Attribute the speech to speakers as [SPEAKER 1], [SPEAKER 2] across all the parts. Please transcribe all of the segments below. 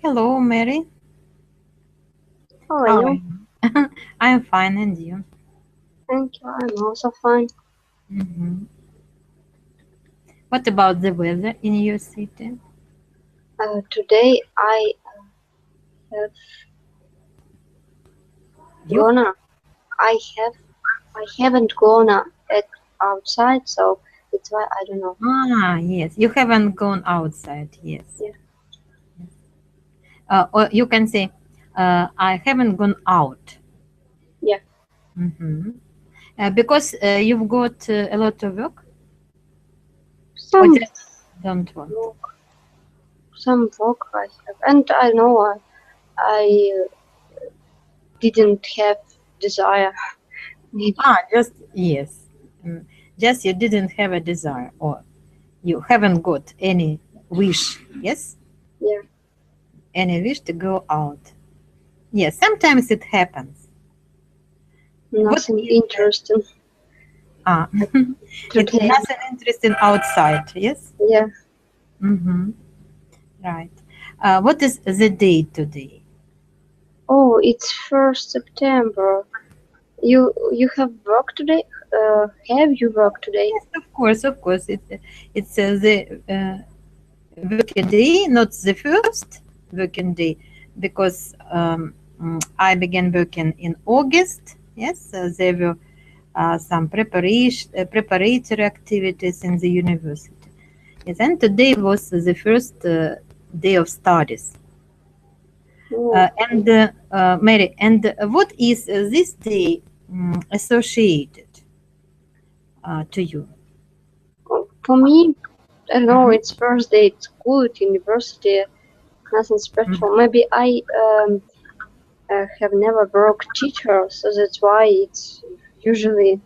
[SPEAKER 1] Hello, Mary.
[SPEAKER 2] How are you?
[SPEAKER 1] I'm fine, and you?
[SPEAKER 2] Thank you. I'm also fine.
[SPEAKER 1] What about the weather in your city?
[SPEAKER 2] Today I have
[SPEAKER 1] You?
[SPEAKER 2] gonna. I haven't gone outside, so it's why I don't know.
[SPEAKER 1] Yes. You haven't gone outside. Yes.
[SPEAKER 2] Yeah.
[SPEAKER 1] Or you can say, I haven't gone out.
[SPEAKER 2] Yeah.
[SPEAKER 1] Because you've got a lot of work, or
[SPEAKER 2] Some
[SPEAKER 1] just don't want.
[SPEAKER 2] work I have, and I know I didn't have desire. Maybe.
[SPEAKER 1] Just yes. Just you didn't have a desire, or you haven't got any wish. Yes.
[SPEAKER 2] Yeah.
[SPEAKER 1] Any wish to go out. Yes. Sometimes it happens.
[SPEAKER 2] Nothing interesting.
[SPEAKER 1] It's nothing interesting outside, yes?
[SPEAKER 2] Yeah.
[SPEAKER 1] Right. What is the date today?
[SPEAKER 2] Oh, it's 1st September. You have work today? Have you work today?
[SPEAKER 1] Yes, of course. It's the working day, not the first working day, because I began working in August. Yes, there were some preparatory activities in the university. Yes, and today was the first day of studies. Mary, and what is this day associated to you?
[SPEAKER 2] For me, I don't know, it's first day at school, at university, nothing special. Maybe I have never worked teacher, so that's why it's usually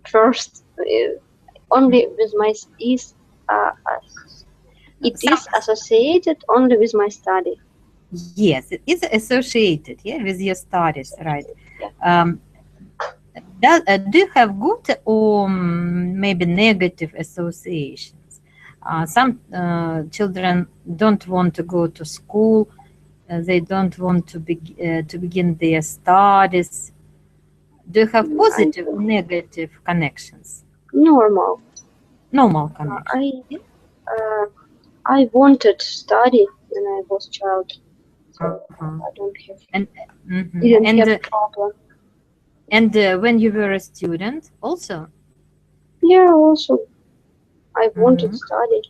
[SPEAKER 2] first only with my it is associated only with my study.
[SPEAKER 1] Yes, it is associated, yeah, with your studies, right?
[SPEAKER 2] Yeah.
[SPEAKER 1] Do you have good or maybe negative associations? Some children don't want to go to school. They don't want to begin their studies. Do you have positive or negative connections?
[SPEAKER 2] Normal.
[SPEAKER 1] Normal connections.
[SPEAKER 2] I wanted to study when I was child, so I don't have didn't have problem.
[SPEAKER 1] And when you were a student, also?
[SPEAKER 2] Yeah, also I wanted to study.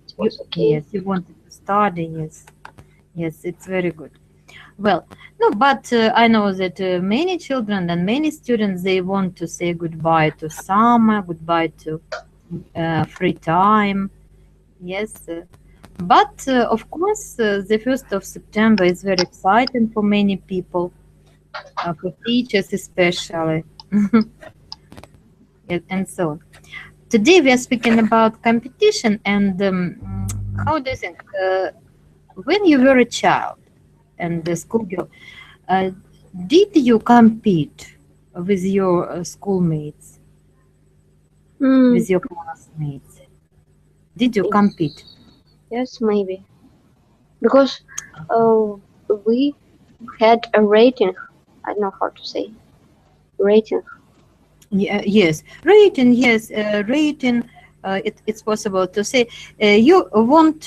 [SPEAKER 2] It was okay.
[SPEAKER 1] Yes, you wanted to study. Yes, yes, it's very good. Well, no, but I know that many children and many students, they want to say goodbye to summer, goodbye to free time. Yes, but of course, the 1st of September is very exciting for many people, for teachers especially, and so on. Today we are speaking about competition, and how do you think, when you were a child and a schoolgirl, did you compete with your schoolmates, with your classmates? Did you compete?
[SPEAKER 2] Yes, maybe. Because we had a rating. I don't know how to say. Rating.
[SPEAKER 1] Yes, rating. Yes, rating. It's possible to say you wanted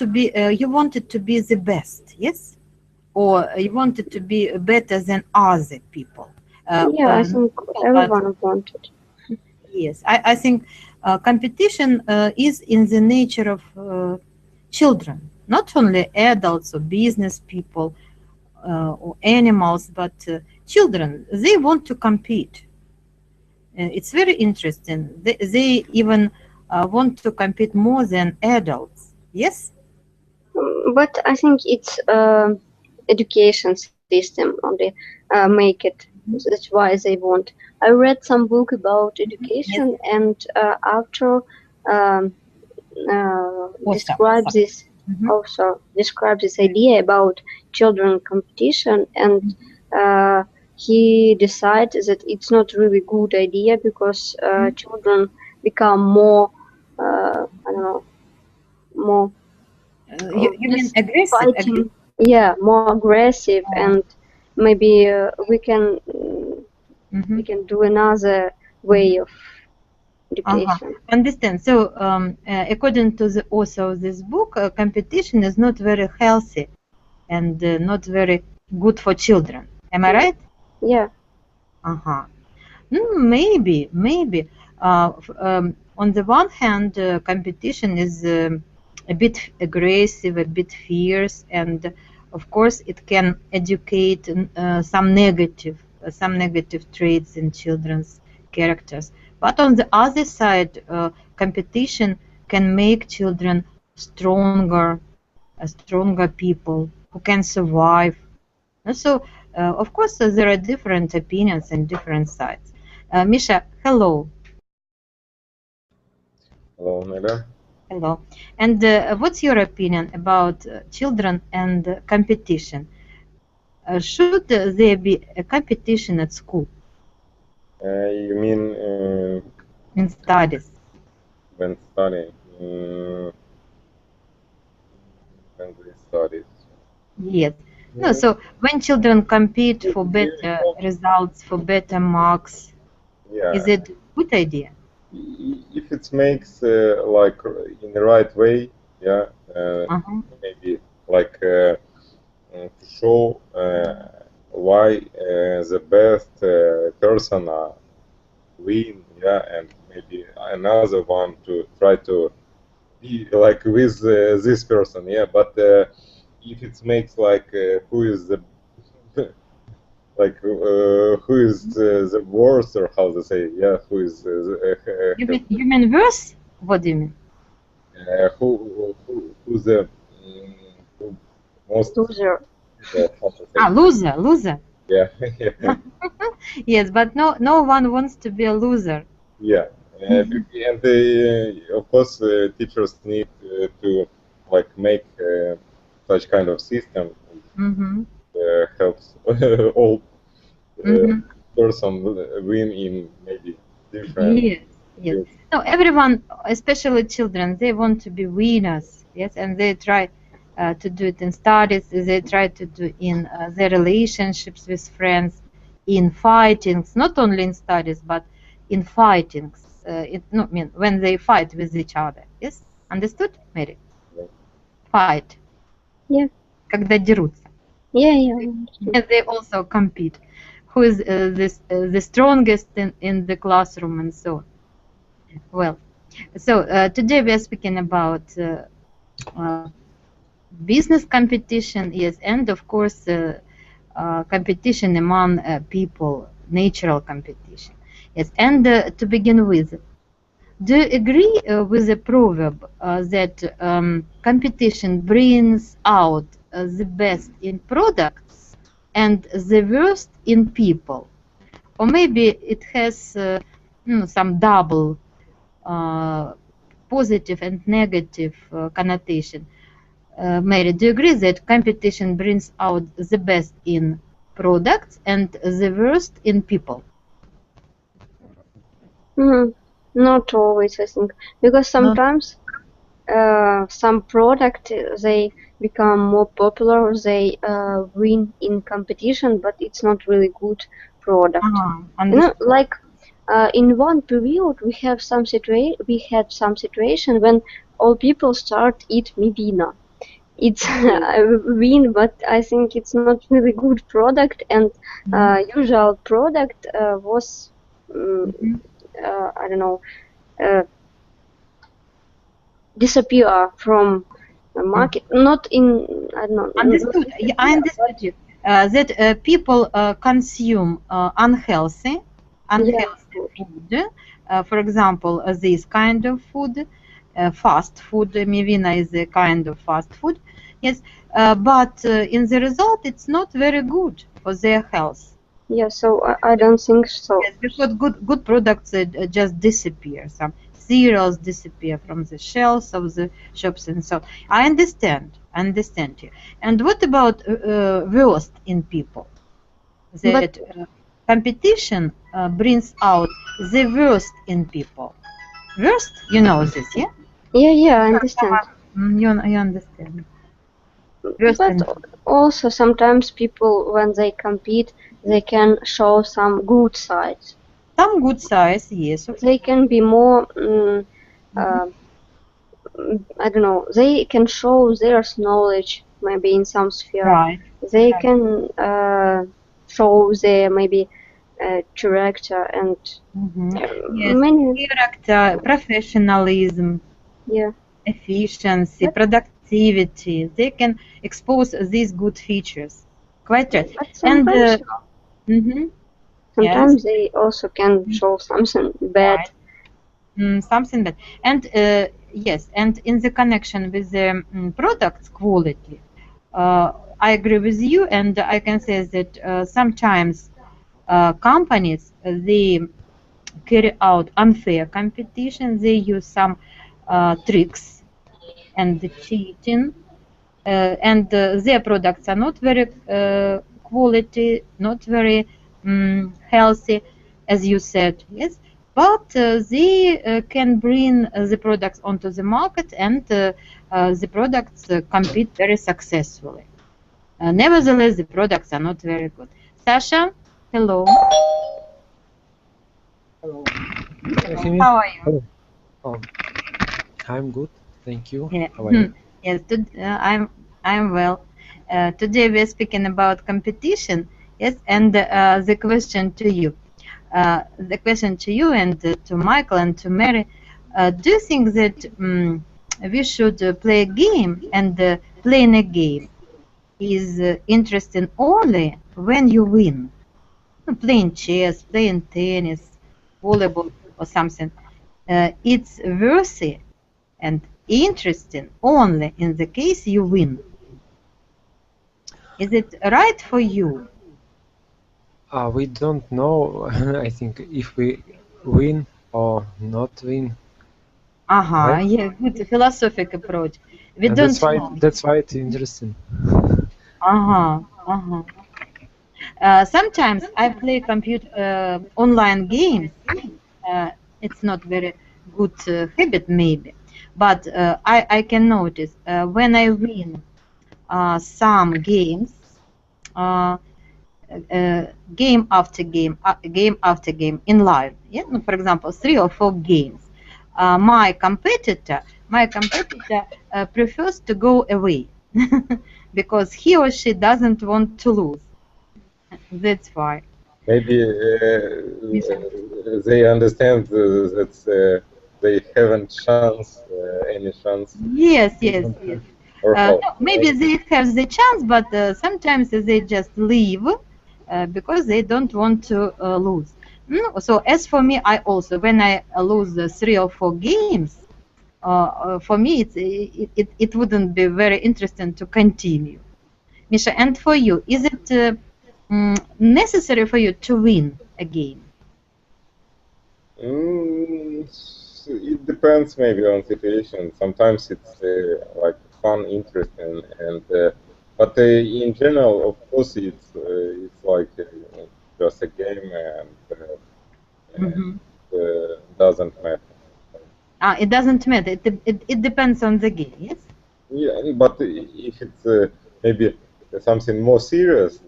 [SPEAKER 1] to be the best. Yes, or you wanted to be better than other people.
[SPEAKER 2] Yeah, I think everyone wanted.
[SPEAKER 1] Yes, I think competition is in the nature of children, not only adults or business people or animals, but children. They want to compete. It's very interesting. They even want to compete more than adults. Yes?
[SPEAKER 2] But I think it's education system only make it. That's why they want. I read some book about education, and after describe this also describe this idea about children competition, and he decides that it's not really good idea because children become more I don't know, more
[SPEAKER 1] you mean aggressive?
[SPEAKER 2] yeah, more aggressive, and maybe we can do another way of education.
[SPEAKER 1] Understand. So, according to the author of this book, competition is not very healthy and not very good for children. Am I right?
[SPEAKER 2] Yeah.
[SPEAKER 1] Maybe. On the one hand, competition is a bit aggressive, a bit fierce, and of course it can educate some negative traits in children's characters. But on the other side, competition can make children stronger people who can survive. So, of course, there are different opinions and different sides. Misha, hello.
[SPEAKER 3] Hello, Nelly.
[SPEAKER 1] Hello. And what's your opinion about children and competition? Should there be a competition at school?
[SPEAKER 3] You mean
[SPEAKER 1] in studies?
[SPEAKER 3] When studying? When we studies?
[SPEAKER 1] Yes. No, so when children compete for better results, for better marks, is it a good idea?
[SPEAKER 3] If it makes like in the right way, yeah, maybe like to show why the best person win, yeah, and maybe another one to try to be like with this person, yeah. But if it makes like who is the like who is the worst, or how to say, yeah, who is
[SPEAKER 1] you mean worse? What do you mean?
[SPEAKER 3] Who's the most
[SPEAKER 2] loser?
[SPEAKER 1] Loser.
[SPEAKER 3] Yeah.
[SPEAKER 1] Yes, but no one wants to be a loser.
[SPEAKER 3] Yeah, and of course teachers need to like make such kind of system helps all person win in maybe different.
[SPEAKER 1] Yes. No, everyone, especially children, they want to be winners. Yes, and they try to do it in studies. They try to do in their relationships with friends, in fightings, not only in studies, but in fightings. When they fight with each other. Yes, understood, Mary? Fight.
[SPEAKER 2] Yeah.
[SPEAKER 1] Когда дерутся.
[SPEAKER 2] Yeah.
[SPEAKER 1] And they also compete. Who is the strongest in the classroom and so on. Well, so today we are speaking about business competition, yes, and of course competition among people, natural competition. Yes, and to begin with, do you agree with the proverb that competition brings out the best in products and the worst in people? Or maybe it has some double positive and negative connotation. Mary, do you agree that competition brings out the best in products and the worst in people?
[SPEAKER 2] Not always, I think, because sometimes some product they become more popular, they win in competition, but it's not really good product. Like in one period we had some situation when all people start eat mibina. It's a win, but I think it's not really good product, and usual product was I don't know, disappear from the market. Not in, I don't know.
[SPEAKER 1] Understood. I understood you. That people consume unhealthy food. For example, this kind of food, fast food. Mivina is a kind of fast food. Yes, but in the result, it's not very good for their health.
[SPEAKER 2] Yeah, so I don't think so.
[SPEAKER 1] Yes, because good products just disappear. Some cereals disappear from the shelves of the shops and so on. I understand you. And what about worst in people? That competition brings out the worst in people. Worst, you know this, yeah?
[SPEAKER 2] Yeah, I understand.
[SPEAKER 1] You understand.
[SPEAKER 2] But also sometimes people, when they compete, they can show some good sides.
[SPEAKER 1] Some good sides, yes.
[SPEAKER 2] They can be more, I don't know, they can show their knowledge maybe in some sphere.
[SPEAKER 1] Right.
[SPEAKER 2] They can show their maybe character and
[SPEAKER 1] Yes.
[SPEAKER 2] many.
[SPEAKER 1] Character, professionalism,
[SPEAKER 2] Yeah.
[SPEAKER 1] efficiency, productivity. They can expose these good features. Quite right.
[SPEAKER 2] But sometimes, sometimes they also can show something bad.
[SPEAKER 1] Right. Something bad. And yes, and in the connection with the product quality, I agree with you, and I can say that sometimes companies, they carry out unfair competition. They use some tricks and cheating, and their products are not very quality, not very healthy, as you said, yes. But they can bring the products onto the market, and the products compete very successfully. Nevertheless, the products are not very good. Sasha, hello.
[SPEAKER 4] Hello.
[SPEAKER 1] How are you?
[SPEAKER 4] Oh, I'm good, thank you.
[SPEAKER 1] Yeah.
[SPEAKER 4] How are you?
[SPEAKER 1] Yes, I'm well. Today we are speaking about competition. Yes, and the question to you, and to Michael and to Mary, do you think that we should play a game, and playing a game is interesting only when you win? Playing chess, playing tennis, volleyball, or something. It's worthy and interesting only in the case you win. Is it right for you?
[SPEAKER 4] We don't know, I think, if we win or not win. Right?
[SPEAKER 1] Yeah, good philosophic approach. We
[SPEAKER 4] And
[SPEAKER 1] don't know.
[SPEAKER 4] that's why it's interesting.
[SPEAKER 1] Sometimes I play computer online games. It's not very good habit maybe, but I can notice when I win some games, game after game, game after game in live. Yeah? For example, 3 or 4 games. My competitor prefers to go away because he or she doesn't want to lose. That's why.
[SPEAKER 3] Maybe they understand that they haven't any chance.
[SPEAKER 1] Yes.
[SPEAKER 3] Or
[SPEAKER 1] No, maybe they have the chance, but sometimes they just leave because they don't want to lose. So as for me, I also, when I lose 3 or 4 games, for me it wouldn't be very interesting to continue. Misha, and for you, is it necessary for you to win a game?
[SPEAKER 3] It depends maybe on situation. Sometimes it's like fun, interesting, and but in general, of course, it's like just a game, and doesn't matter.
[SPEAKER 1] It doesn't matter. It depends on the game. Yes.
[SPEAKER 3] Yeah, but if it's maybe something more serious,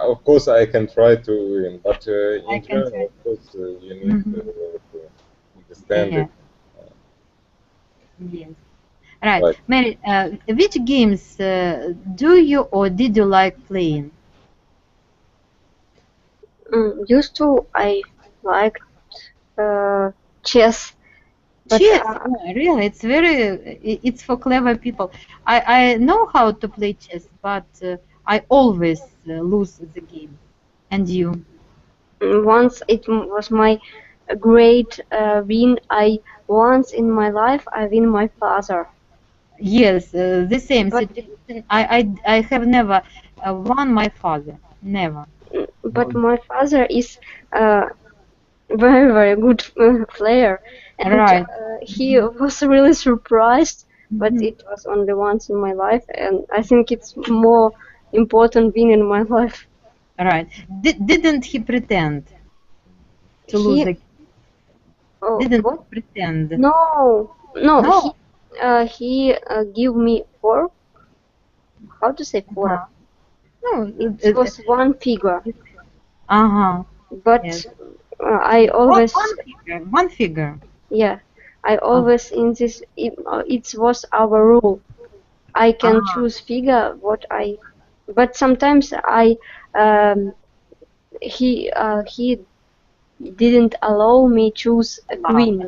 [SPEAKER 3] of course I can try to win. But in general, of course, you need to understand it.
[SPEAKER 1] Yes. Right. Mary, which games do you or did you like playing?
[SPEAKER 2] Used to, I liked chess. But,
[SPEAKER 1] chess? Really? It's for clever people. I know how to play chess, but I always lose the game. And you?
[SPEAKER 2] Once it was my great win. Once in my life I win my father.
[SPEAKER 1] Yes, the same situation. I have never won my father. Never.
[SPEAKER 2] But my father is very, very good player, and he was really surprised. But it was only once in my life, and I think it's more important win in my life.
[SPEAKER 1] Right. Didn't he pretend to lose again? Didn't he pretend?
[SPEAKER 2] No. He give me 4 how to say fora?
[SPEAKER 1] No,
[SPEAKER 2] It was one figure, but
[SPEAKER 1] yes.
[SPEAKER 2] I always,
[SPEAKER 1] One figure.
[SPEAKER 2] yeah, I always in this, it was our rule. I can choose figure what I, but sometimes he didn't allow me choose a queen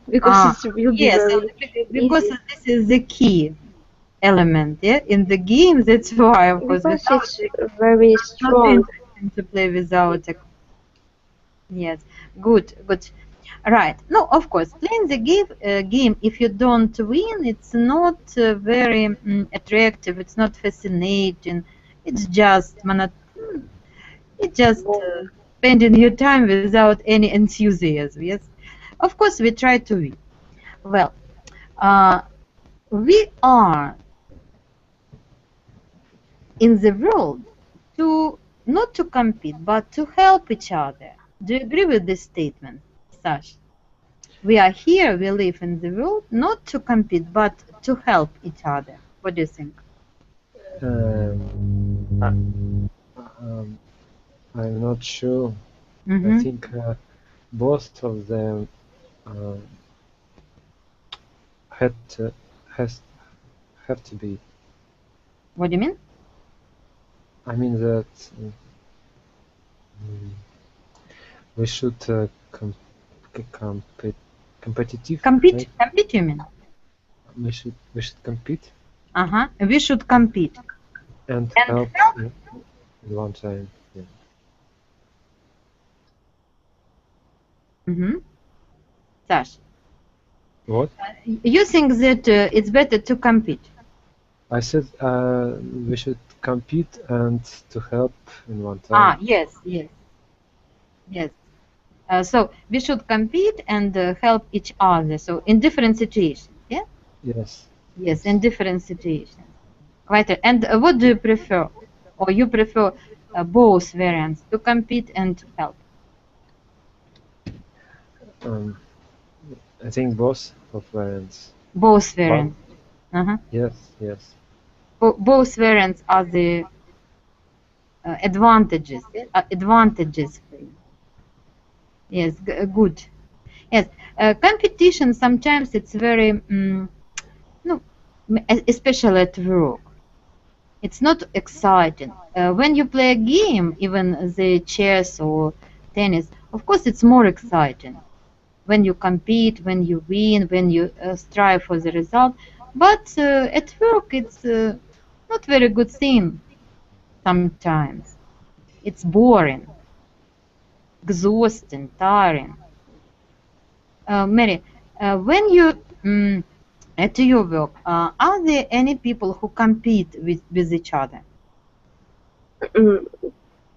[SPEAKER 2] because it will be
[SPEAKER 1] Yes,
[SPEAKER 2] very
[SPEAKER 1] because
[SPEAKER 2] easy.
[SPEAKER 1] this is the key element, yeah, in the game. That's why, of course,
[SPEAKER 2] Because
[SPEAKER 1] without
[SPEAKER 2] it's very
[SPEAKER 1] not
[SPEAKER 2] strong.
[SPEAKER 1] interesting to play without a. Yes, good. Right. No, of course, playing the game, if you don't win, it's not very attractive. It's not fascinating. It's just spending your time without any enthusiasm. Yes, of course, we try to win. Well, we are in the world not to compete, but to help each other. Do you agree with this statement, Sash? We are here, we live in the world, not to compete, but to help each other. What do you think?
[SPEAKER 4] I'm not sure. I think both of them have to be.
[SPEAKER 1] What do you mean?
[SPEAKER 4] I mean that we should competitive.
[SPEAKER 1] Compete?
[SPEAKER 4] Right?
[SPEAKER 1] Compete, you mean?
[SPEAKER 4] We should compete.
[SPEAKER 1] We should compete.
[SPEAKER 4] And help in one time. Yeah.
[SPEAKER 1] Sash?
[SPEAKER 4] What?
[SPEAKER 1] You think that it's better to compete?
[SPEAKER 4] I said we should compete and to help in one time.
[SPEAKER 1] Yes. So we should compete and help each other. So in different situations, yeah?
[SPEAKER 4] Yes.
[SPEAKER 1] Yes, in different situations. Quite. And what do you prefer? Or you prefer both variants, to compete and to help?
[SPEAKER 4] I think both of variants.
[SPEAKER 1] Both variants.
[SPEAKER 4] Yes.
[SPEAKER 1] Both variants are the advantages. Advantages for you. Yes, good. Yes, competition sometimes it's very, especially at work. It's not exciting. When you play a game, even the chess or tennis, of course it's more exciting. When you compete, when you win, when you strive for the result. But at work, it's not very good thing sometimes. It's boring, exhausting, tiring. Mary, when you at your work, are there any people who compete with each other?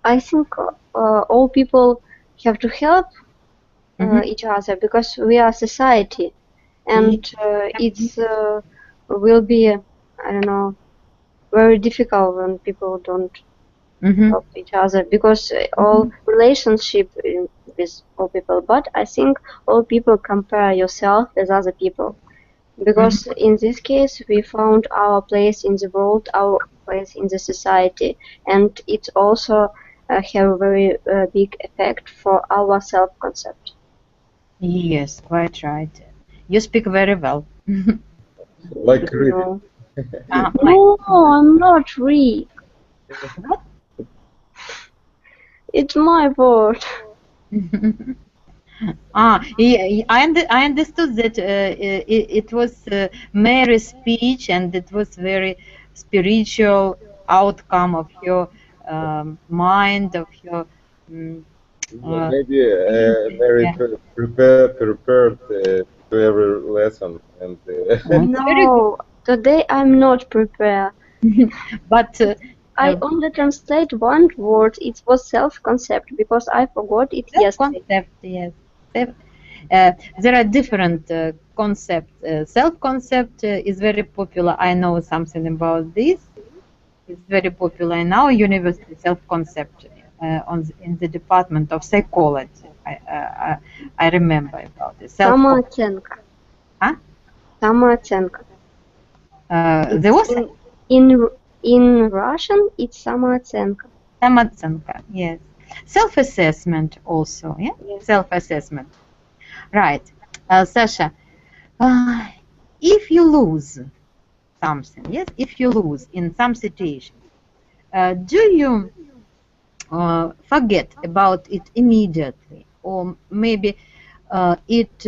[SPEAKER 2] I think all people have to help each other because we are society, and it's will be, I don't know, very difficult when people don't help each other because all relationship with all people. But I think all people compare yourself with other people because in this case we found our place in the world, our place in the society, and it also have a very big effect for our self-concept.
[SPEAKER 1] Yes, quite right. You speak very well.
[SPEAKER 3] Like really.
[SPEAKER 2] No, no, I'm not read.
[SPEAKER 1] What?
[SPEAKER 2] It's my word.
[SPEAKER 1] I understood that it was Mary's speech and it was very spiritual outcome of your mind, of your
[SPEAKER 3] maybe very prepared to every lesson and
[SPEAKER 2] No, today I'm not prepared.
[SPEAKER 1] but
[SPEAKER 2] I only translate one word. It was self-concept because I forgot it yesterday.
[SPEAKER 1] concept, yes. There are different concepts. Self-concept is very popular. I know something about this. It's very popular in our university. Self-concept in the department of psychology. I remember about it.
[SPEAKER 2] Самооценка.
[SPEAKER 1] Huh?
[SPEAKER 2] Самооценка.
[SPEAKER 1] There was
[SPEAKER 2] In Russian, it's самооценка.
[SPEAKER 1] Самооценка, yes. Self-assessment also, yeah?
[SPEAKER 2] Yes.
[SPEAKER 1] Self-assessment. Right. Sasha, if you lose something, yes, if you lose in some situation, do you forget about it immediately, or maybe it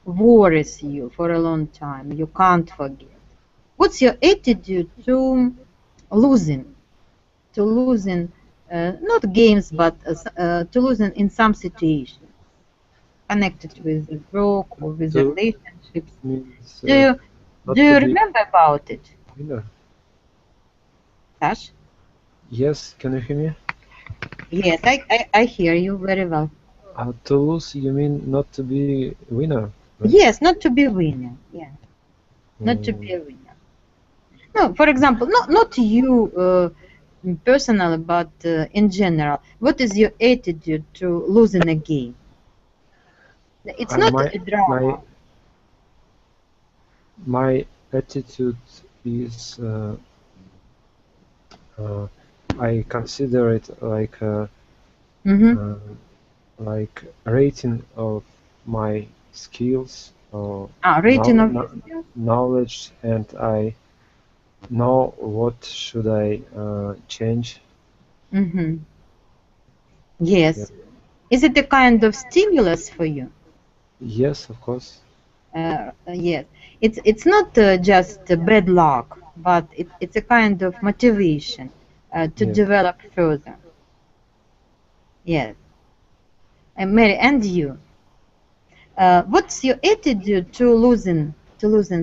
[SPEAKER 1] worries you for a long time, you can't forget? What's your attitude to losing? To losing, not games, but to losing in some situation connected with work or with
[SPEAKER 4] To
[SPEAKER 1] relationships.
[SPEAKER 4] means
[SPEAKER 1] Do you
[SPEAKER 4] not
[SPEAKER 1] do you
[SPEAKER 4] to be
[SPEAKER 1] remember about it,
[SPEAKER 4] winner.
[SPEAKER 1] Sash?
[SPEAKER 4] Yes, can you hear me?
[SPEAKER 1] Yes, I hear you very well.
[SPEAKER 4] To lose, you mean not to be winner, right?
[SPEAKER 1] Yes, not to be winner. Yeah, not to be a winner. No, for example, not you personally, but in general. What is your attitude to losing a game? It's not
[SPEAKER 4] my
[SPEAKER 1] a drama.
[SPEAKER 4] my attitude is I consider it like a like rating of my skills or
[SPEAKER 1] Rating of your skills?
[SPEAKER 4] knowledge, and I know what should I change.
[SPEAKER 1] Yes.
[SPEAKER 4] Yeah.
[SPEAKER 1] Is it a kind of stimulus for you?
[SPEAKER 4] Yes, of course.
[SPEAKER 1] Yes. It's not just bad luck, but it's a kind of motivation to
[SPEAKER 4] Yeah.
[SPEAKER 1] develop further. Yes. And Mary, and you? What's your attitude to losing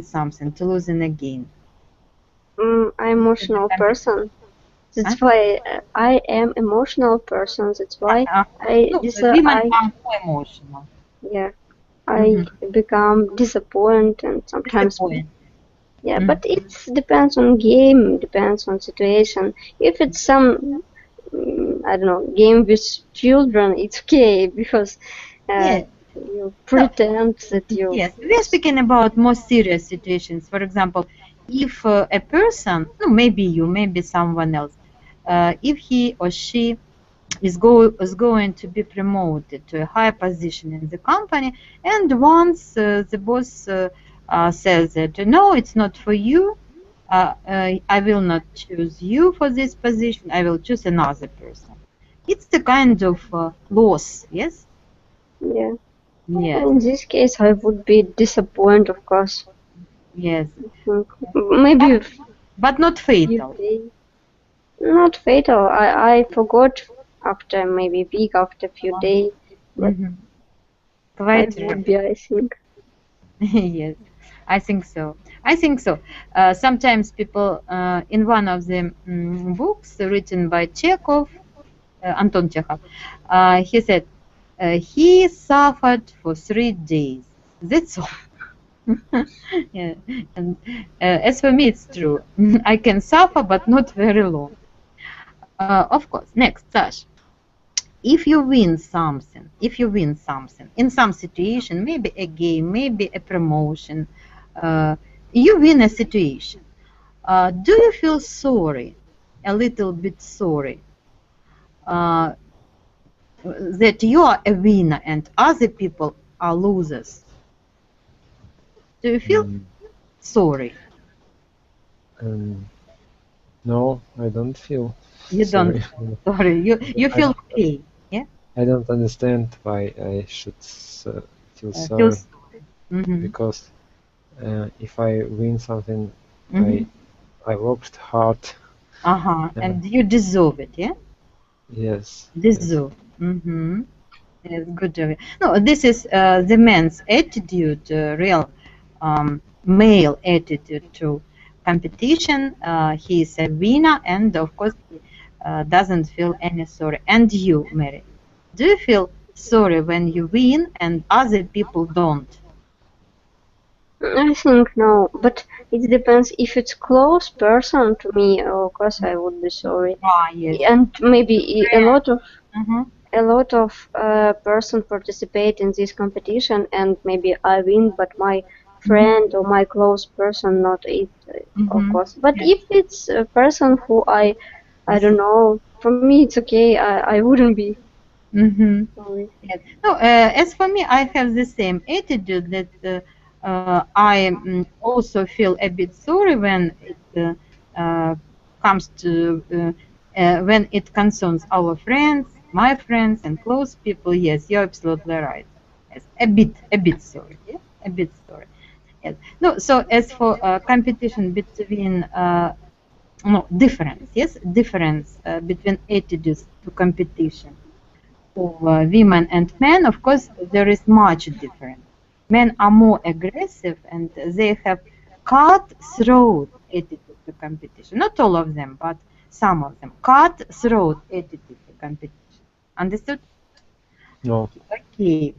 [SPEAKER 1] something, to losing a game?
[SPEAKER 2] I'm emotional person. That's why I am emotional person. That's why
[SPEAKER 1] Women are more emotional.
[SPEAKER 2] Yeah, I become disappointed and sometimes. Yeah, but it depends on game, depends on situation. If it's some, I don't know, game with children, it's okay because you pretend that you.
[SPEAKER 1] Yes, we are speaking about more serious situations. For example, if a person, no, maybe you, maybe someone else, if he or she is going to be promoted to a higher position in the company, and once the boss says that no, it's not for you, I will not choose you for this position, I will choose another person. It's the kind of loss, yes?
[SPEAKER 2] Yeah.
[SPEAKER 1] Yes.
[SPEAKER 2] In this case, I would be disappointed, of course.
[SPEAKER 1] Yes.
[SPEAKER 2] Maybe.
[SPEAKER 1] But not fatal.
[SPEAKER 2] Not fatal. I forgot after maybe a week, after a few days. But
[SPEAKER 1] Quite
[SPEAKER 2] I would be, I think.
[SPEAKER 1] Yes, I think so. I think so. Sometimes people, in one of the books written by Chekhov, Anton Chekhov, he said, he suffered for 3 days. That's all. Yeah. And as for me, it's true. I can suffer, but not very long. Of course. Next, Sash. If you win something, in some situation, maybe a game, maybe a promotion, you win a situation. Do you feel sorry, a little bit sorry, that you are a winner and other people are losers? Do you feel sorry?
[SPEAKER 4] No, I don't feel.
[SPEAKER 1] You
[SPEAKER 4] sorry.
[SPEAKER 1] don't. Sorry, you feel okay. Yeah.
[SPEAKER 4] I don't understand why I should feel sorry.
[SPEAKER 1] Feel sorry.
[SPEAKER 4] Because if I win something, I worked hard.
[SPEAKER 1] And you deserve it, yeah?
[SPEAKER 4] Yes.
[SPEAKER 1] Deserve. Yes, good job. No, this is the man's attitude, real male attitude to competition. He is a winner, and of course, he doesn't feel any sorry. And you, Mary, do you feel sorry when you win and other people don't?
[SPEAKER 2] I think no, but it depends. If it's close person to me, of course I would be sorry.
[SPEAKER 1] Yes.
[SPEAKER 2] And maybe a lot of person participate in this competition, and maybe I win, but my friend or my close person, not it, of course. But if it's a person who I don't know, for me it's okay. I wouldn't be sorry.
[SPEAKER 1] Yes. No, as for me, I have the same attitude that I also feel a bit sorry when it comes to when it concerns our friends, my friends, and close people. Yes, you're absolutely right. Yes, a bit sorry. Yes, a bit sorry. Yes. No, so as for competition between no difference, yes, difference between attitudes to competition of women and men, of course, there is much difference. Men are more aggressive and they have cutthroat attitude to competition. Not all of them, but some of them. Cutthroat attitude to competition. Understood?
[SPEAKER 4] No.
[SPEAKER 1] Okay.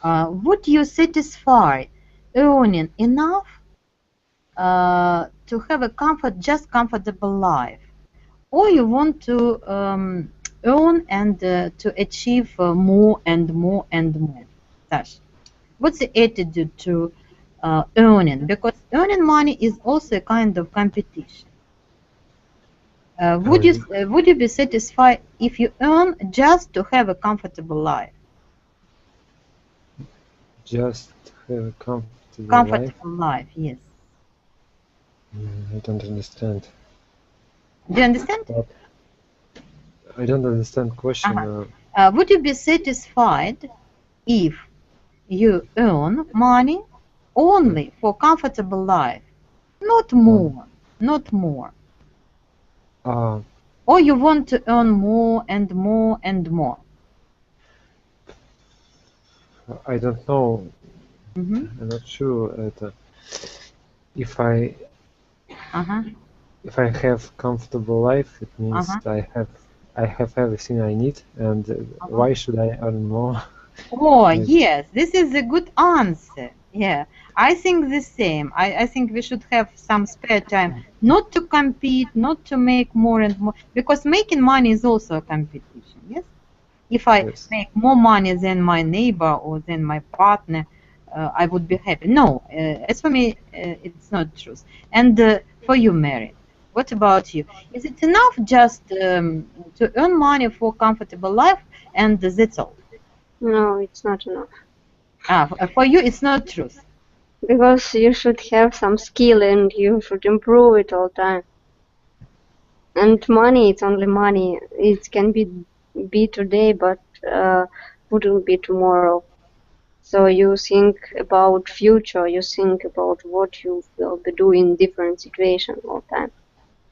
[SPEAKER 1] Would you satisfy earning enough to have a comfortable life, or you want to earn and to achieve more and more and more? Sash, what's the attitude to earning? Because earning money is also a kind of competition. Would you be satisfied if you earn just to have a comfortable life?
[SPEAKER 4] Just have a comfortable
[SPEAKER 1] life, yes.
[SPEAKER 4] I don't understand.
[SPEAKER 1] Do you understand?
[SPEAKER 4] I don't understand question.
[SPEAKER 1] Would you be satisfied if you earn money only for comfortable life, not more, not more? Or you want to earn more and more and more?
[SPEAKER 4] I don't know. I'm not sure. If I have comfortable life, it means I have everything I need, and why should I earn more?
[SPEAKER 1] Oh, yes, this is a good answer. Yeah, I think the same. I think we should have some spare time, not to compete, not to make more and more, because making money is also a competition, yes? If I make more money than my neighbor or than my partner, I would be happy. No, as for me, it's not true. And for you, Mary, what about you? Is it enough just to earn money for comfortable life and that's all?
[SPEAKER 2] No, it's not enough.
[SPEAKER 1] For you, it's not truth.
[SPEAKER 2] Because you should have some skill and you should improve it all the time. And money, it's only money. It can be today, but wouldn't be tomorrow. So you think about future. You think about what you will be doing in different situations all the time.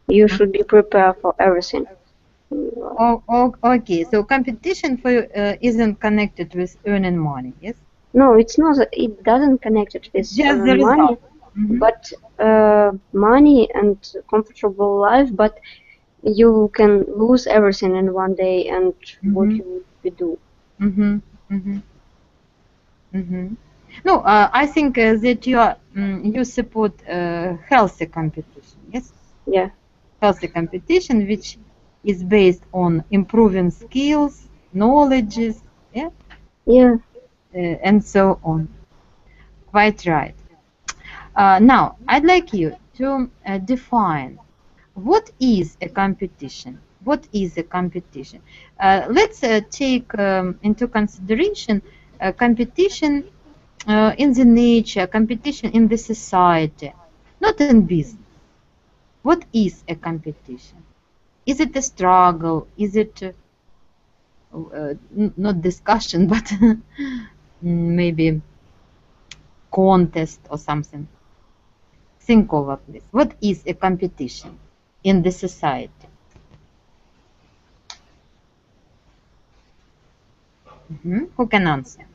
[SPEAKER 2] You should be prepared for everything.
[SPEAKER 1] Okay, so competition for you isn't connected with earning money, yes?
[SPEAKER 2] No, it's not. It doesn't connect it with
[SPEAKER 1] just the
[SPEAKER 2] money, but money and comfortable life. But you can lose everything in one day, and what you would do?
[SPEAKER 1] No, I think that you support healthy competition, yes?
[SPEAKER 2] Yeah.
[SPEAKER 1] Healthy competition, which is based on improving skills, knowledges, yeah?
[SPEAKER 2] Yeah.
[SPEAKER 1] And so on. Quite right. Now, I'd like you to define what is a competition. What is a competition? Let's take into consideration competition in the nature, competition in the society, not in business. What is a competition? Is it a struggle? Is it not discussion, but maybe contest or something? Think over, please. What is a competition in the society? Who can answer?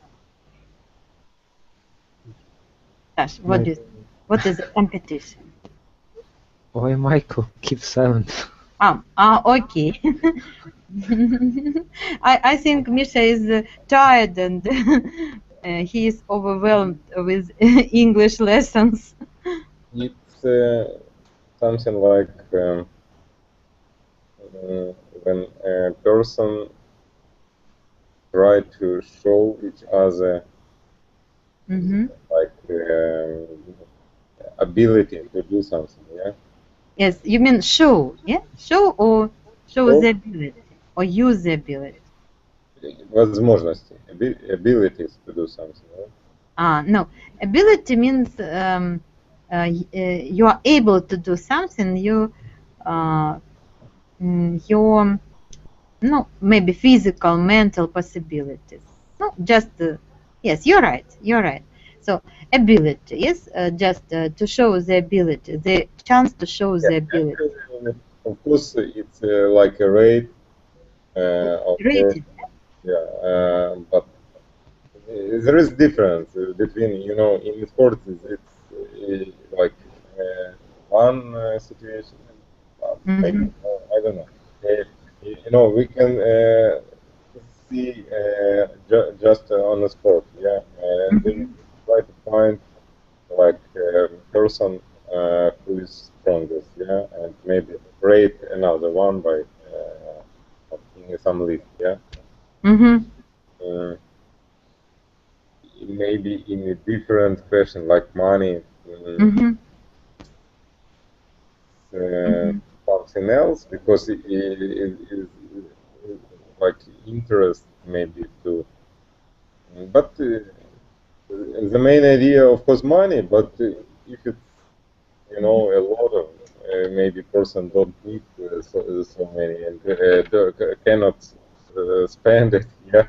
[SPEAKER 1] Sash, what is a competition?
[SPEAKER 4] Why Michael keep silent?
[SPEAKER 1] Okay. I think Misha is tired and he is overwhelmed with English lessons.
[SPEAKER 3] It's something like when a person try to show each other like ability to do something. Yeah.
[SPEAKER 1] Yes, you mean show, yeah? Show or show
[SPEAKER 3] Show.
[SPEAKER 1] the ability or use the ability.
[SPEAKER 3] Возможности. Abilities to do something. Right?
[SPEAKER 1] No, ability means you are able to do something. Your no, maybe physical, mental possibilities. No, just yes, you're right. You're right. So ability, yes, just to show the ability, the chance to show the ability.
[SPEAKER 3] Of course, it's like a rate. Of
[SPEAKER 1] Rated.
[SPEAKER 3] yeah, but there is difference between, you know, in sports it's like one situation, maybe I don't know. You know, we can see just on the sport, yeah, and then try to find like person who is strongest, yeah, and maybe rate another one by in some list, yeah. Maybe in a different question like money, something else, because it is like interest maybe too. But the main idea, of course, money. But if it's, you know, a lot of maybe person don't need so many and cannot spend it, yeah.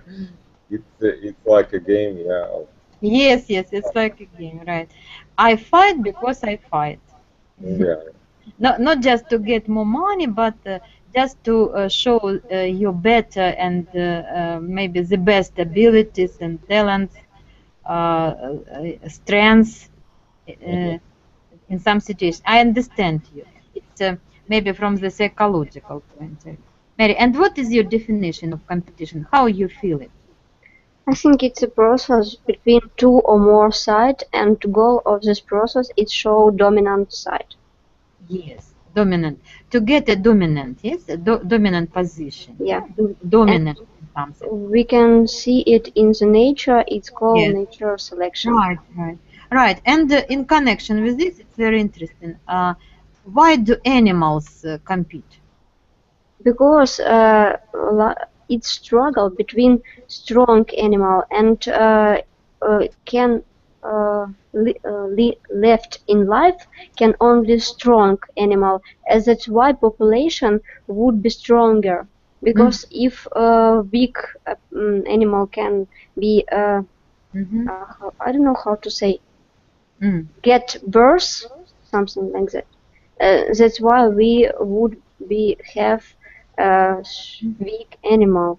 [SPEAKER 3] It's like a game, yeah.
[SPEAKER 1] Yes, it's like a game, right? I fight because I fight.
[SPEAKER 3] Yeah.
[SPEAKER 1] Not just to get more money, but just to show your better and maybe the best abilities and talents, strengths in some situations. I understand you. It's maybe from the psychological point of view. Mary, and what is your definition of competition? How you feel it?
[SPEAKER 2] I think it's a process between two or more sides, and the goal of this process is show dominant side.
[SPEAKER 1] Yes, dominant. To get a dominant, yes, a dominant position.
[SPEAKER 2] Yeah.
[SPEAKER 1] Dominant in something.
[SPEAKER 2] We can see it in the nature. It's called
[SPEAKER 1] Yes.
[SPEAKER 2] nature selection.
[SPEAKER 1] Right. And in connection with this, it's very interesting. Why do animals compete?
[SPEAKER 2] Because it's struggle between strong animal and can left in life can only strong animal, as that's why population would be stronger. Because if big animal can be I don't know how to say, get birth, something like that. That's why we would have weak animal.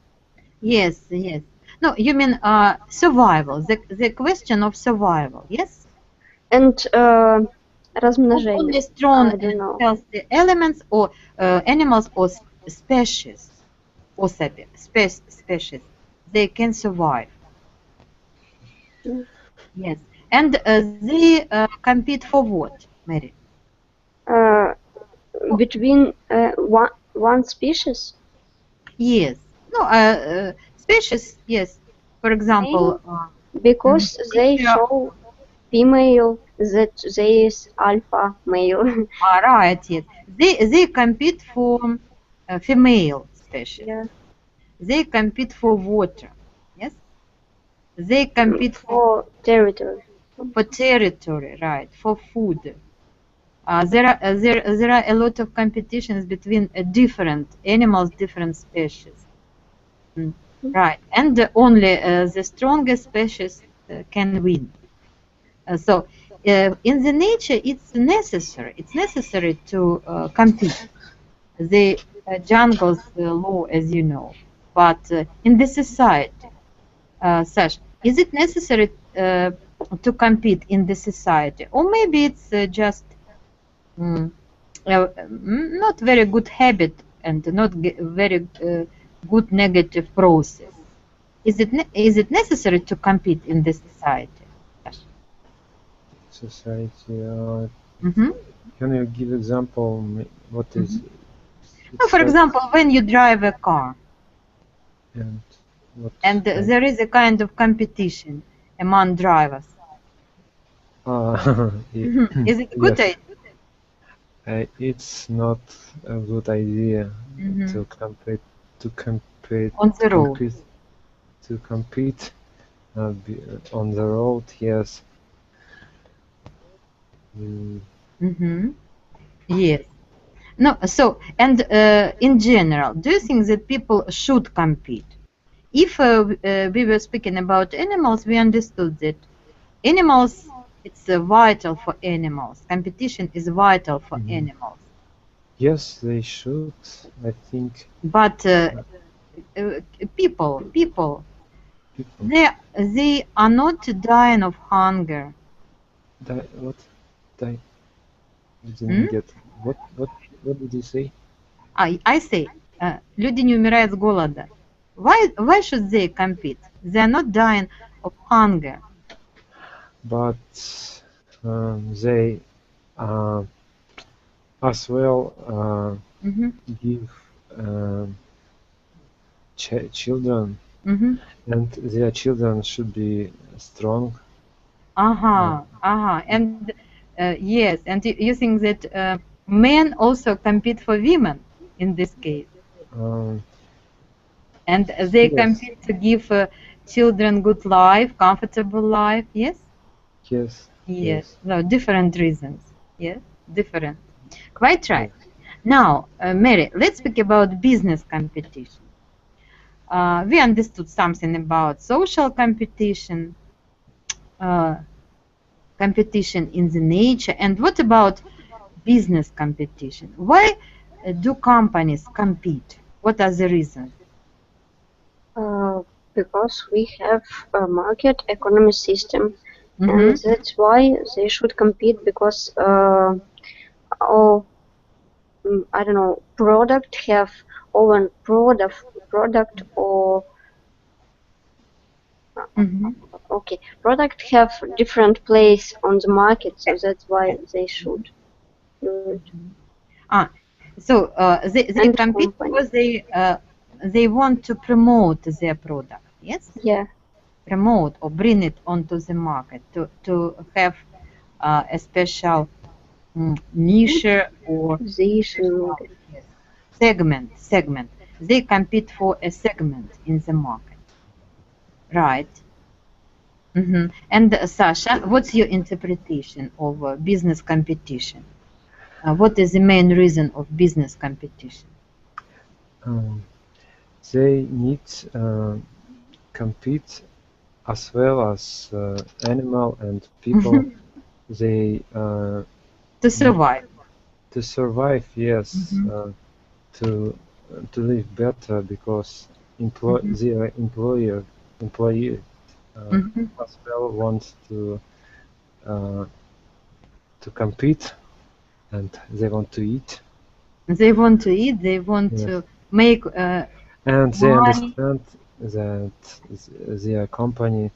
[SPEAKER 1] Yes. No, you mean survival. The question of survival. Yes.
[SPEAKER 2] And размножение.
[SPEAKER 1] Only strong
[SPEAKER 2] I don't know.
[SPEAKER 1] healthy elements or animals or species species, they can survive. Yes. And they compete for what, Mary?
[SPEAKER 2] Between one species?
[SPEAKER 1] Yes. No, species, yes. For example,
[SPEAKER 2] because they show female that there is alpha male.
[SPEAKER 1] Right, yes. They compete for female species.
[SPEAKER 2] Yeah.
[SPEAKER 1] They compete for water. Yes. They compete
[SPEAKER 2] for territory.
[SPEAKER 1] For territory, right? For food. There are a lot of competitions between different animals, different species. Right, and only the strongest species can win. So in the nature, it's necessary. It's necessary to compete. The jungle's law, as you know. But in the society, Sash, is it necessary to compete in the society, or maybe it's just not very good habit and not very good negative process? Is it necessary to compete in this society?
[SPEAKER 4] Society. Can you give example? What is?
[SPEAKER 1] For example, when you drive a car, and there is a kind of competition among drivers. Is it a good
[SPEAKER 4] yes.
[SPEAKER 1] idea?
[SPEAKER 4] It's not a good idea
[SPEAKER 1] Mhm.
[SPEAKER 4] to compete to compete
[SPEAKER 1] On the road.
[SPEAKER 4] compete to compete on the road. Yes. Mm,
[SPEAKER 1] Mm-hmm. Yes. No, so, and in general, do you think that people should compete? If we were speaking about animals, we understood that animals, it's vital for animals. Competition is vital for
[SPEAKER 4] mhm.
[SPEAKER 1] animals.
[SPEAKER 4] Yes, they should. I think
[SPEAKER 1] But people,
[SPEAKER 4] people.
[SPEAKER 1] they are not dying of hunger.
[SPEAKER 4] What? I
[SPEAKER 1] Hmm?
[SPEAKER 4] didn't get. What did you say?
[SPEAKER 1] I say, люди не умирают с голода. Why should they compete? They are not dying of hunger.
[SPEAKER 4] But they as well
[SPEAKER 1] Mhm.
[SPEAKER 4] give children,
[SPEAKER 1] Mhm.
[SPEAKER 4] and their children should be strong.
[SPEAKER 1] And yes, and you think that men also compete for women in this case,
[SPEAKER 4] Um,
[SPEAKER 1] and they
[SPEAKER 4] yes,
[SPEAKER 1] compete to give children good life, comfortable life. Yes.
[SPEAKER 4] yes,
[SPEAKER 1] Yes.
[SPEAKER 4] yes,
[SPEAKER 1] No, different reasons. Yes, different. Quite
[SPEAKER 4] yes.
[SPEAKER 1] right. Now, Mary, let's speak about business competition. We understood something about social competition, competition in the nature, and what about business competition? Why do companies compete? What are the reasons?
[SPEAKER 2] Because we have a market economy system,
[SPEAKER 1] Mhm.
[SPEAKER 2] and that's why they should compete, because our I don't know, product have own product or
[SPEAKER 1] Mhm.
[SPEAKER 2] okay, product have different place on the market, so that's why they should do it.
[SPEAKER 1] So they
[SPEAKER 2] And
[SPEAKER 1] compete
[SPEAKER 2] company,
[SPEAKER 1] because they want to promote their product. Yes,
[SPEAKER 2] yeah,
[SPEAKER 1] promote or bring it onto the market to have a special niche or
[SPEAKER 2] position maybe.
[SPEAKER 1] yes, segment. They compete for a segment in the market, right? And Sasha, what's your interpretation of business competition? What is the main reason of business competition?
[SPEAKER 4] They need compete as well as animal and people. They
[SPEAKER 1] To survive.
[SPEAKER 4] to survive. Yes,
[SPEAKER 1] Mhm.
[SPEAKER 4] to live better, because their employee
[SPEAKER 1] Mhm.
[SPEAKER 4] as well wants uh, to compete, and they want to eat.
[SPEAKER 1] They want to eat. They want
[SPEAKER 4] Yes,
[SPEAKER 1] to make
[SPEAKER 4] and they
[SPEAKER 1] money.
[SPEAKER 4] understand that their company,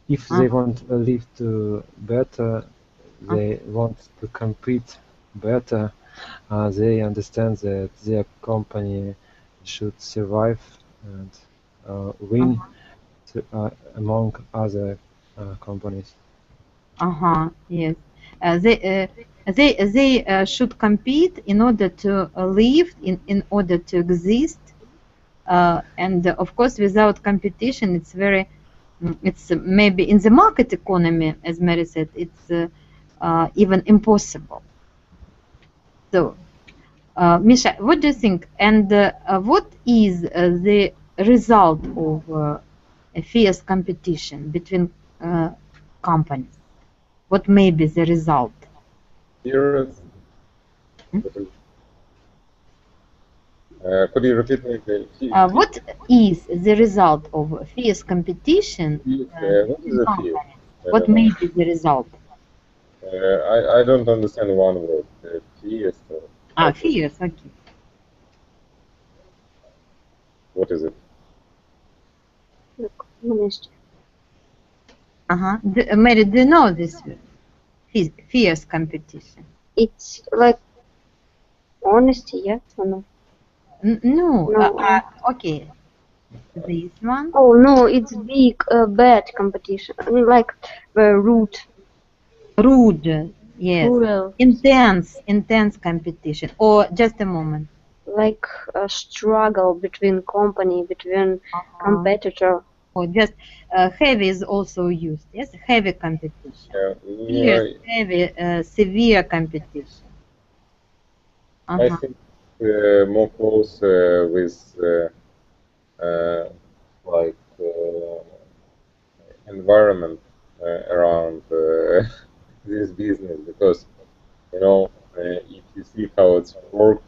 [SPEAKER 4] if
[SPEAKER 1] Uh,
[SPEAKER 4] they want to live to better,
[SPEAKER 1] uh,
[SPEAKER 4] they want to compete better. They understand that their company should survive and win among other companies.
[SPEAKER 1] Yes. They should compete in order to live, in order to exist. And of course, without competition, it's very, it's maybe in the market economy, as Mary said, it's even impossible. So, Misha, what do you think? And what is the result of a fierce competition between companies? What may be the result?
[SPEAKER 3] Here, could you repeat me the
[SPEAKER 1] What is the result of fierce competition
[SPEAKER 3] what is
[SPEAKER 1] between
[SPEAKER 3] a fear?
[SPEAKER 1] companies?
[SPEAKER 3] I
[SPEAKER 1] What
[SPEAKER 3] don't know.
[SPEAKER 1] may be the result?
[SPEAKER 3] I don't understand one word. Fierce. How to?
[SPEAKER 1] Fierce, okay.
[SPEAKER 3] What is it?
[SPEAKER 2] The communist.
[SPEAKER 1] Mary, do you know this word? Fierce competition?
[SPEAKER 2] It's like honesty, yeah, or no?
[SPEAKER 1] No,
[SPEAKER 2] No.
[SPEAKER 1] okay. This one?
[SPEAKER 2] Oh no, it's big, bad competition. I mean, like rude.
[SPEAKER 1] Rude, yes.
[SPEAKER 2] Cruel,
[SPEAKER 1] Intense competition. Or just a moment.
[SPEAKER 2] like a struggle between company, between competitor.
[SPEAKER 1] Or just heavy is also used. Yes, heavy competition.
[SPEAKER 3] Yeah,
[SPEAKER 1] Fierce, heavy, severe competition.
[SPEAKER 3] I think more close with like environment around this business, because you know if you see how it's worked,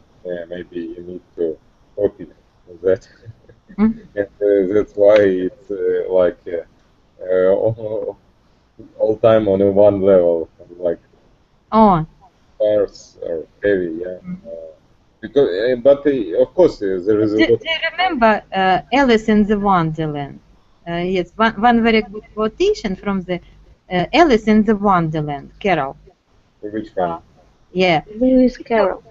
[SPEAKER 3] maybe you need to copy that.
[SPEAKER 1] Mhm.
[SPEAKER 3] And that's why it's like all time on a one level, like
[SPEAKER 1] Oh,
[SPEAKER 3] cars are heavy, yeah. Because, but of course, there is a
[SPEAKER 1] do
[SPEAKER 3] lot.
[SPEAKER 1] you remember Alice in the Wonderland? Yes, one very good quotation from the Alice in the Wonderland, Carol.
[SPEAKER 3] Which one?
[SPEAKER 1] Yeah,
[SPEAKER 2] Lewis Carroll.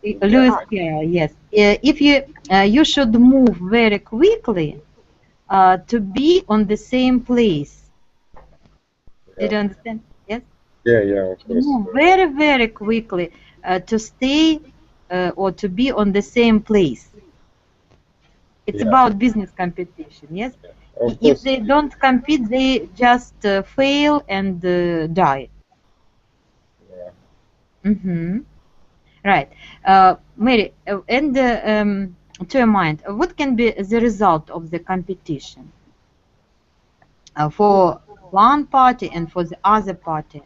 [SPEAKER 1] Lewis Carroll. Yes. If you should move very quickly to be on the same place. Did you understand? Yes.
[SPEAKER 3] Yeah, of course.
[SPEAKER 1] Move very, very quickly to stay or to be on the same place. It's about business competition, yes?
[SPEAKER 3] Of
[SPEAKER 1] If
[SPEAKER 3] course.
[SPEAKER 1] they don't compete, they just fail and die.
[SPEAKER 3] Yeah.
[SPEAKER 1] Mm-hmm. Right. Mary, and to your mind, what can be the result of the competition for one party and for the other party?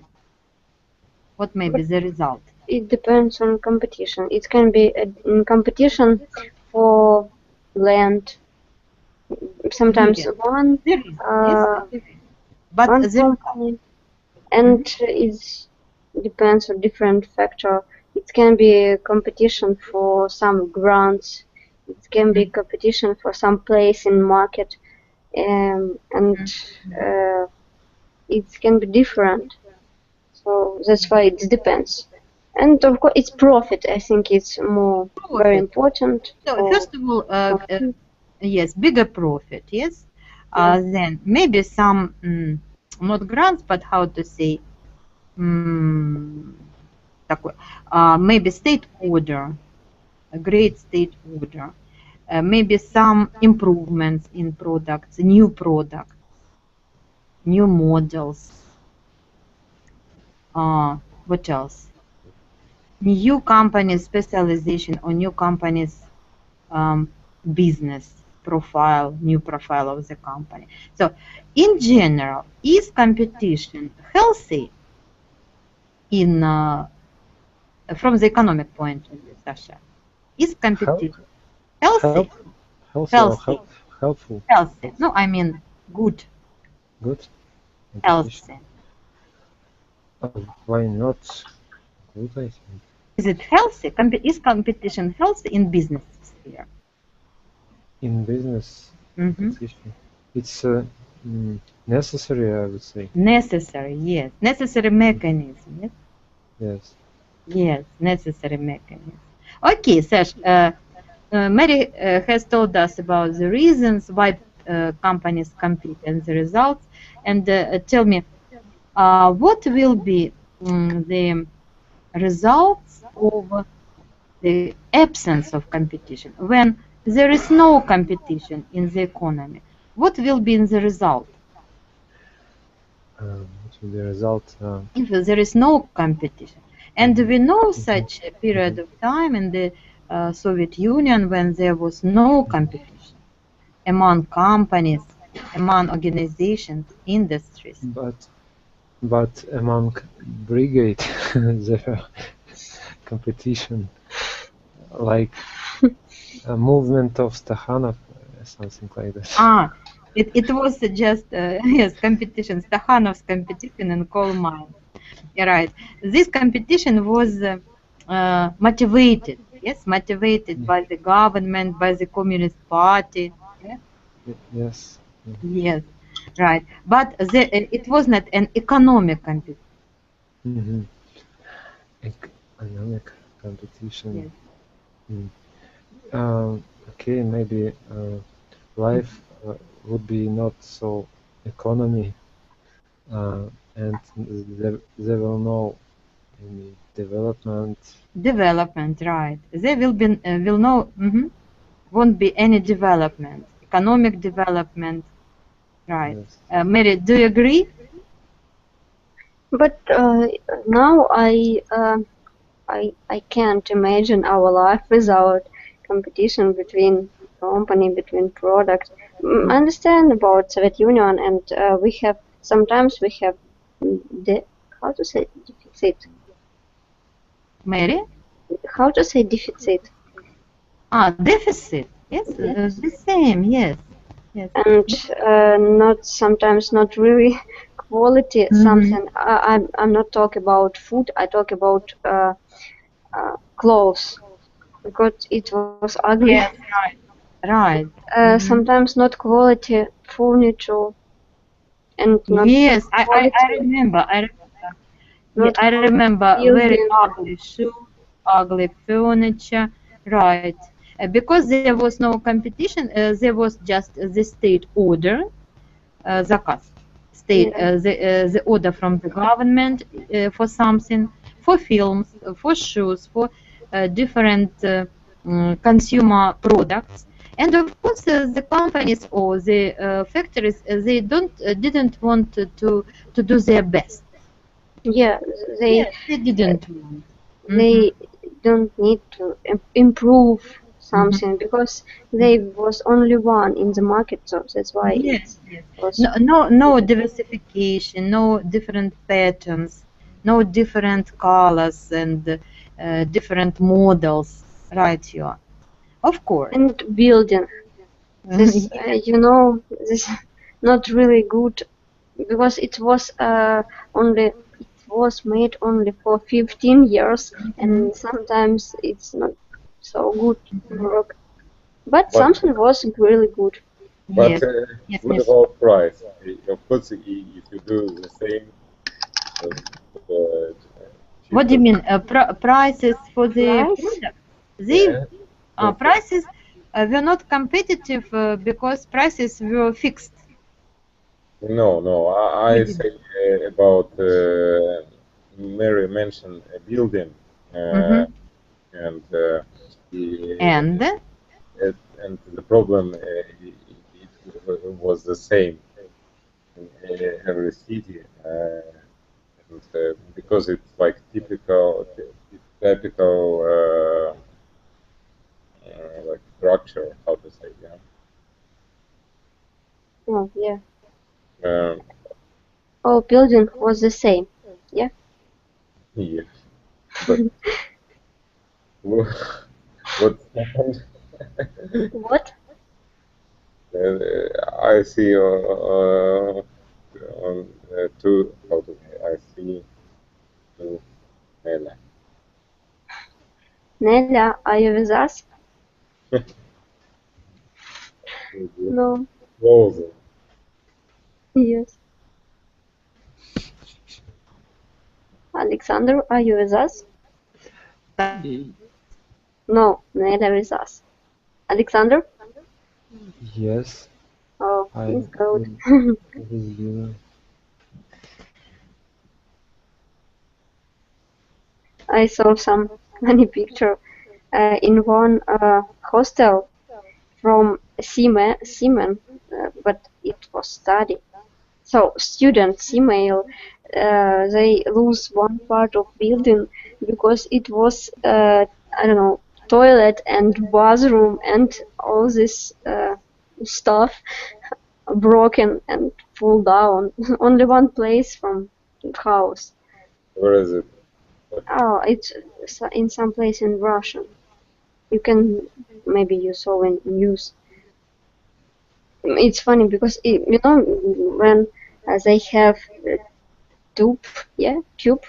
[SPEAKER 1] What may be the result?
[SPEAKER 2] It depends on competition. It can be a competition for land. Sometimes
[SPEAKER 1] Yes.
[SPEAKER 2] one
[SPEAKER 1] There is, yes, there is. But
[SPEAKER 2] one
[SPEAKER 1] the
[SPEAKER 2] company, and it depends on different factor. It can be a competition for some grants. It can be competition for some place in market, and it can be different. So that's why it depends. And of course, it's profit. I think it's more very important.
[SPEAKER 1] So first of all, yes, bigger profit, yes. Then maybe some not grants, but how to say, такой, maybe state order, a great state order, maybe some improvements in products, new models. What else? New companies specialization or new companies business profile, new profile of the company. So in general, is competition healthy in from the economic point of view, Sasha? Is competition healthy?
[SPEAKER 4] Healthy or helpful?
[SPEAKER 1] Healthy. No, I mean good.
[SPEAKER 4] Good.
[SPEAKER 1] Healthy.
[SPEAKER 4] Why not? Good, I think.
[SPEAKER 1] Is it healthy? Is competition healthy in business sphere?
[SPEAKER 4] In business competition, it's necessary, I would say.
[SPEAKER 1] Necessary, yes. Necessary mechanism, yes?
[SPEAKER 4] Yes.
[SPEAKER 1] Yes, necessary mechanism. Okay, Sash, Mary has told us about the reasons why companies compete and the results. And tell me, what will be the results of the absence of competition? When there is no competition in the economy, what will be the result?
[SPEAKER 4] What will be the result?
[SPEAKER 1] If there is no competition. And we know such a period of time in the Soviet Union when there was no competition among companies, among organizations, industries.
[SPEAKER 4] But among brigade, there are competition, like a movement of Stakhanov, something like that.
[SPEAKER 1] It was just yes, competition, Stakhanov's competition in coal mines. Right. This competition was motivated, yes, motivated by the government, by the Communist Party. Yeah?
[SPEAKER 4] Yes.
[SPEAKER 1] Yes, right. But it was not an economic competition.
[SPEAKER 4] Economic competition.
[SPEAKER 1] Yes.
[SPEAKER 4] Okay, maybe life would be not so economy. and they will know any development.
[SPEAKER 1] Development, right? They will know. Won't be any development, economic development, right?
[SPEAKER 4] Yes.
[SPEAKER 1] Mary, do you agree?
[SPEAKER 2] But now I can't imagine our life without competition between company, between products. I understand about Soviet Union, and sometimes we have how to say deficit.
[SPEAKER 1] Mary?
[SPEAKER 2] How to say deficit?
[SPEAKER 1] Deficit. Yes, the same. Yes, yes.
[SPEAKER 2] And sometimes not really quality something. I'm not talking about food. I talk about clothes, because it was ugly.
[SPEAKER 1] Yes, right.
[SPEAKER 2] Sometimes not quality furniture, and not
[SPEAKER 1] Yes,
[SPEAKER 2] quality.
[SPEAKER 1] I remember.
[SPEAKER 2] Not
[SPEAKER 1] I remember very
[SPEAKER 2] building.
[SPEAKER 1] ugly shoes, ugly furniture, right? Because there was no competition, there was just the state order, заказ, state, the order from the government for something, for films, for shoes, for different consumer products. And of course, the companies or the factories, they didn't want to do their best.
[SPEAKER 2] Yeah, they
[SPEAKER 1] Didn't want.
[SPEAKER 2] they don't need to improve something, because they was only one in the market, so that's why
[SPEAKER 1] Yes,
[SPEAKER 2] it
[SPEAKER 1] yes.
[SPEAKER 2] was.
[SPEAKER 1] No diversification, no different patterns, no different colors and different models. Right, you are. Of course.
[SPEAKER 2] And building this, this not really good, because it was made only for 15 years, and sometimes it's not so good work. But something was really good.
[SPEAKER 3] But
[SPEAKER 1] Yes,
[SPEAKER 3] what
[SPEAKER 1] yes.
[SPEAKER 3] about price? Of course, if you do the same,
[SPEAKER 1] What do you mean? Prices for the
[SPEAKER 2] Price?
[SPEAKER 1] product? They
[SPEAKER 3] okay.
[SPEAKER 1] prices were not competitive because prices were fixed.
[SPEAKER 3] No. I say about Mary mentioned a building, and
[SPEAKER 1] And
[SPEAKER 3] and the problem it was the same in every city, and because it's like typical like structure, how to say, yeah.
[SPEAKER 2] Oh, yeah.
[SPEAKER 3] Um,
[SPEAKER 2] All building was the same. Yeah.
[SPEAKER 3] yes, but what happened?
[SPEAKER 2] What?
[SPEAKER 3] I see on two. How to say? I see two. Nelly.
[SPEAKER 2] Nella, are you with us? No.
[SPEAKER 3] Closer.
[SPEAKER 2] Yes. Alexander, are you with us? No, Nella with us. Alexander?
[SPEAKER 4] Yes.
[SPEAKER 2] Oh,
[SPEAKER 4] I
[SPEAKER 2] he's good.
[SPEAKER 4] with you.
[SPEAKER 2] I saw some funny picture in one hostel from seamen, but it was study. So students, female, they lose one part of building because it was I don't know, toilet and bathroom and all this stuff broken and fall down. Only one place from house.
[SPEAKER 3] Where is it?
[SPEAKER 2] Oh, it's in some place in Russia. You can maybe you saw in news. It's funny because when they have tube, yeah, tube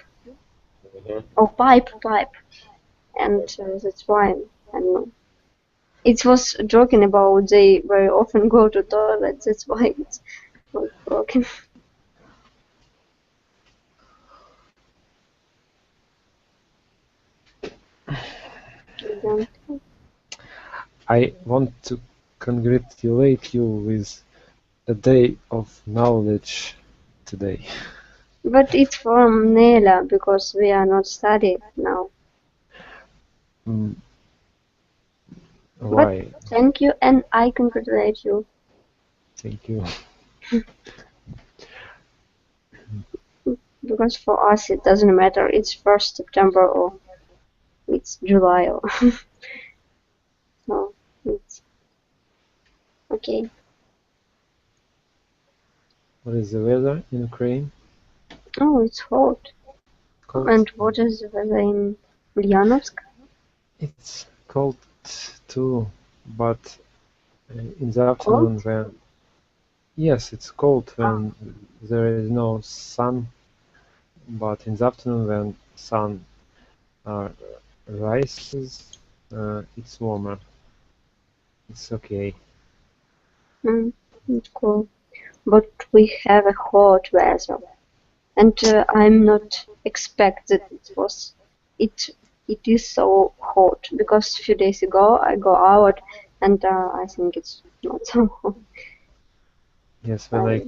[SPEAKER 2] or pipe, and that's why I don't know. It was joking about they very often go to toilet. That's why it's was broken.
[SPEAKER 4] I want to congratulate you with a day of knowledge today.
[SPEAKER 2] But it's from Nela because we are not studying now.
[SPEAKER 4] Mm, Why?
[SPEAKER 2] But thank you and I congratulate you.
[SPEAKER 4] Thank you.
[SPEAKER 2] Because for us it doesn't matter. It's 1st September or it's July or so it's okay.
[SPEAKER 4] What is the weather in Ukraine?
[SPEAKER 2] Oh, it's hot.
[SPEAKER 4] Cold?
[SPEAKER 2] And what is the weather in Ulyanovsk?
[SPEAKER 4] It's cold too, but in the afternoon when yes, it's cold when there is no sun, but in the afternoon when sun rises, it's warmer. It's okay.
[SPEAKER 2] It's cool. But we have a hot weather, and I'm not expected it is so hot because a few days ago I go out and I think it's not so hot.
[SPEAKER 4] Yes, when I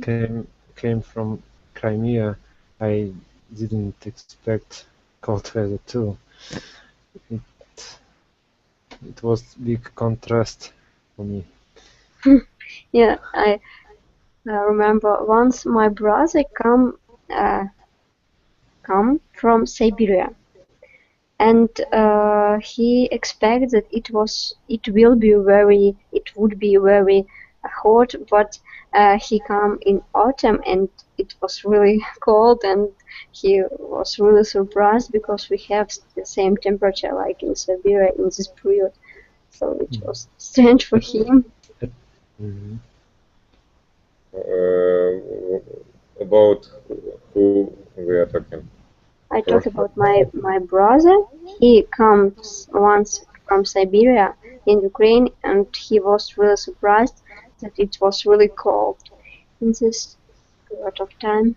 [SPEAKER 4] came from Crimea, I didn't expect cold weather too. It was big contrast for me.
[SPEAKER 2] Yeah, I remember once my brother come from Siberia, and he expected that it would be very hot, but he come in autumn and it was really cold, and he was really surprised because we have the same temperature like in Siberia in this period, so it was strange for him.
[SPEAKER 4] Mhm.
[SPEAKER 3] About who we are talking?
[SPEAKER 2] I talk about my brother. He comes once from Siberia in Ukraine, and he was really surprised that it was really cold in this period of time.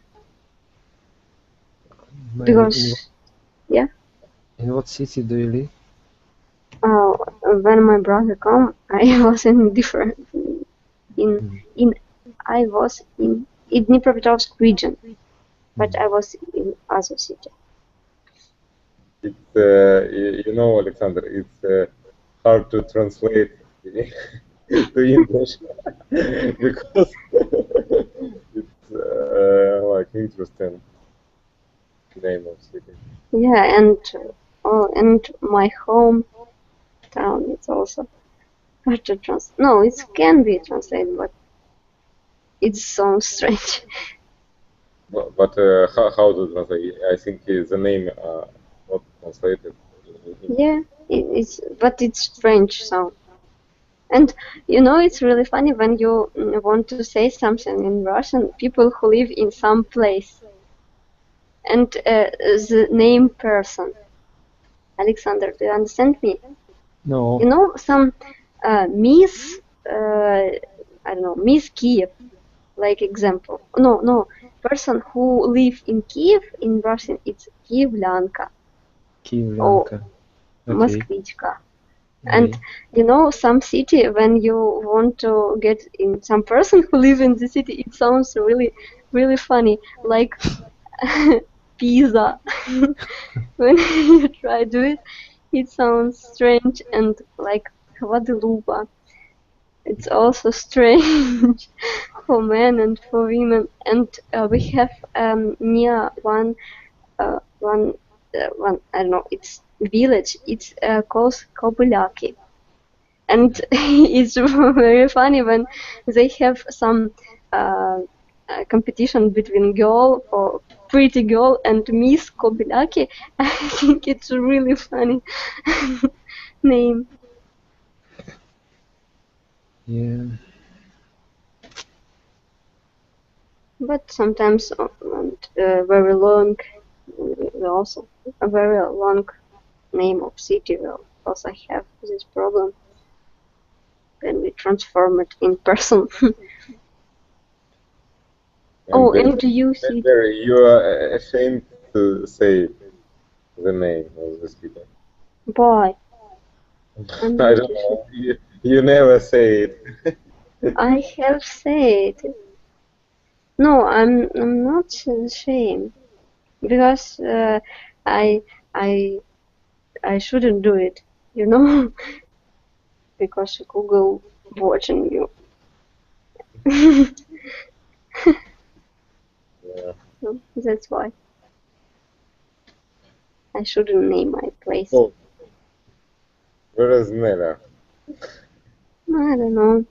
[SPEAKER 4] Maybe
[SPEAKER 2] Because
[SPEAKER 4] in what city do you live?
[SPEAKER 2] when my brother come, I was in different I was in Dnipropetrovsk region, but I was in other city.
[SPEAKER 3] It's you know, Alexander, it's hard to translate to English because it's like interesting name of city.
[SPEAKER 2] Yeah, and my hometown is also hard to translate. No, it can be translated, but it's so strange.
[SPEAKER 3] But how to translate? I think the name not translated.
[SPEAKER 2] Yeah, but it's strange sound. And you know, it's really funny when you want to say something in Russian, people who live in some place, and the name person. Alexander, do you understand me?
[SPEAKER 4] No.
[SPEAKER 2] You know, some Miss, I don't know, Miss Kiev, like example. No, person who live in Kiev in Russian, it's Kievlyanka or
[SPEAKER 4] Киевлянка. Okay.
[SPEAKER 2] Москвичка. And you know, some city, when you want to get in some person who live in the city, it sounds really, really funny, like Pisa. When you try to do it, it sounds strange and like Guadalupe. It's also strange for men and for women. And we have near one I don't know, it's village. It's called Kobylaki. And it's very funny when they have some competition between girl or pretty girl and Miss Kobylaki. I think it's a really funny name.
[SPEAKER 4] Yeah.
[SPEAKER 2] But sometimes very long, also a very long name of city will also have this problem when we transform it in person. And you see,
[SPEAKER 3] You are ashamed to say the name of the city.
[SPEAKER 2] boy.
[SPEAKER 3] I don't know. You never say it.
[SPEAKER 2] I have said. No, I'm not ashamed because I shouldn't do it, you know, because Google watching you.
[SPEAKER 3] Yeah.
[SPEAKER 2] So that's why I shouldn't name my place.
[SPEAKER 3] So, where is Nella?
[SPEAKER 2] I don't know.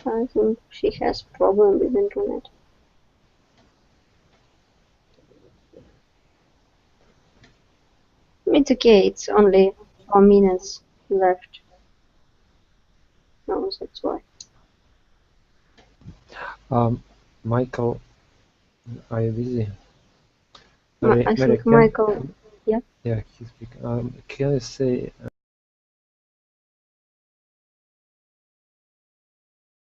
[SPEAKER 2] I think she has problem with internet. It's okay. It's only 4 minutes left. No, that's why.
[SPEAKER 4] Michael, are you busy?
[SPEAKER 2] I think Michael. Yeah.
[SPEAKER 4] Yeah, he's speaking. Can you say